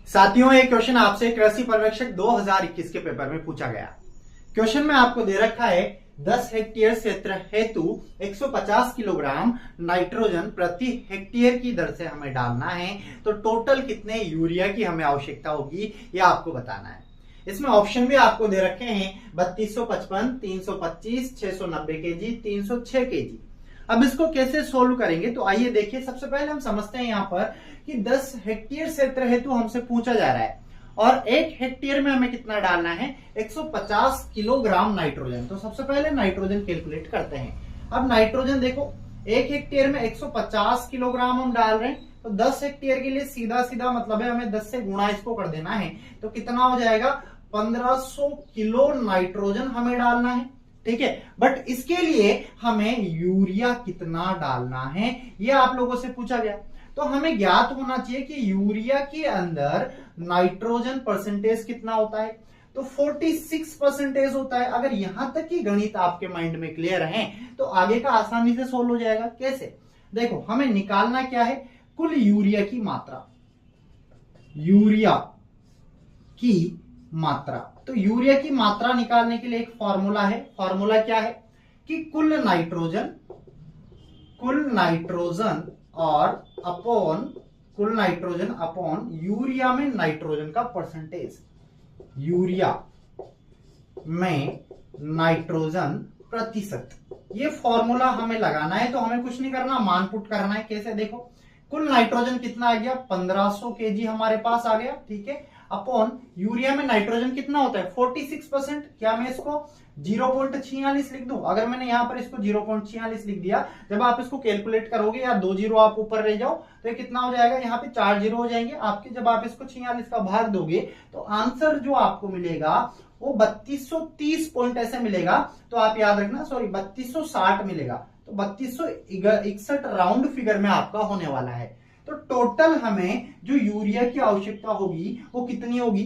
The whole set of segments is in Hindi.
साथियों, एक क्वेश्चन आपसे कृषि पर्यवेक्षक 2021 के पेपर में पूछा गया। क्वेश्चन में आपको दे रखा है 10 हेक्टेयर क्षेत्र हेतु 150 किलोग्राम नाइट्रोजन प्रति हेक्टेयर की दर से हमें डालना है, तो टोटल कितने यूरिया की हमें आवश्यकता होगी यह आपको बताना है। इसमें ऑप्शन भी आपको दे रखे हैं 3255, 325, 690 केजी, 306 केजी। अब इसको कैसे सोल्व करेंगे, तो आइए देखिए। सबसे पहले हम समझते हैं यहाँ पर कि 10 हेक्टेयर क्षेत्र हेतु हमसे पूछा जा रहा है और 1 हेक्टेयर में हमें कितना डालना है, 150 किलोग्राम नाइट्रोजन। तो सबसे पहले नाइट्रोजन कैलकुलेट करते हैं। अब नाइट्रोजन देखो, 1 हेक्टेयर में 150 किलोग्राम हम डाल रहे हैं, तो 10 हेक्टेयर के लिए सीधा सीधा मतलब है हमें 10 से गुणा इसको कर देना है, तो कितना हो जाएगा 1500 किलो नाइट्रोजन हमें डालना है। ठीक है, बट इसके लिए हमें यूरिया कितना डालना है यह आप लोगों से पूछा गया। तो हमें ज्ञात होना चाहिए कि यूरिया के अंदर नाइट्रोजन परसेंटेज कितना होता है, तो 46% होता है। अगर यहां तक की गणित आपके माइंड में क्लियर है तो आगे का आसानी से सोल्व हो जाएगा। कैसे, देखो हमें निकालना क्या है, कुल यूरिया की मात्रा। यूरिया की मात्रा, तो यूरिया की मात्रा निकालने के लिए एक फॉर्मूला है। फॉर्मूला क्या है कि कुल नाइट्रोजन और कुल नाइट्रोजन अपॉन यूरिया में नाइट्रोजन का परसेंटेज। यूरिया में नाइट्रोजन प्रतिशत, ये फॉर्मूला हमें लगाना है। तो हमें कुछ नहीं करना, मान पुट करना है। कैसे, देखो कुल नाइट्रोजन कितना आ गया, 1500 केजी हमारे पास आ गया। ठीक है, अपॉन यूरिया में नाइट्रोजन कितना होता है 46%। क्या मैं इसको 0.46 लिख दूं? अगर मैंने यहां पर इसको 0.46 लिख दिया, जब आप इसको कैलकुलेट करोगे या 2 जीरो आप ऊपर ले जाओ तो ये कितना हो जाएगा, यहाँ पे 4 जीरो हो जाएंगे आपके। जब आप इसको 46 का भाग दोगे तो आंसर जो आपको मिलेगा वो 3230 पॉइंट ऐसे मिलेगा। तो आप याद रखना, सॉरी 3260 मिलेगा। तो 3261 राउंड फिगर में आपका होने वाला है। तो टोटल हमें जो यूरिया की आवश्यकता होगी वो कितनी होगी,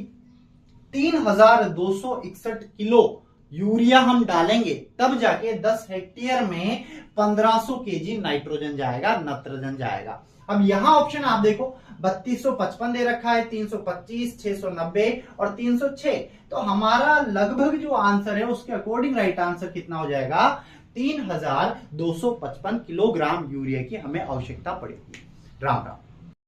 3261 किलो यूरिया हम डालेंगे, तब जाके 10 हेक्टेयर में 1500 केजी नाइट्रोजन जाएगा, नत्रजन जाएगा। अब यहां ऑप्शन आप देखो 3255 दे रखा है, 325, 690 और 306। तो हमारा लगभग जो आंसर है उसके अकॉर्डिंग राइट आंसर कितना हो जाएगा, 3255 किलोग्राम यूरिया की हमें आवश्यकता पड़ेगी। राम राम।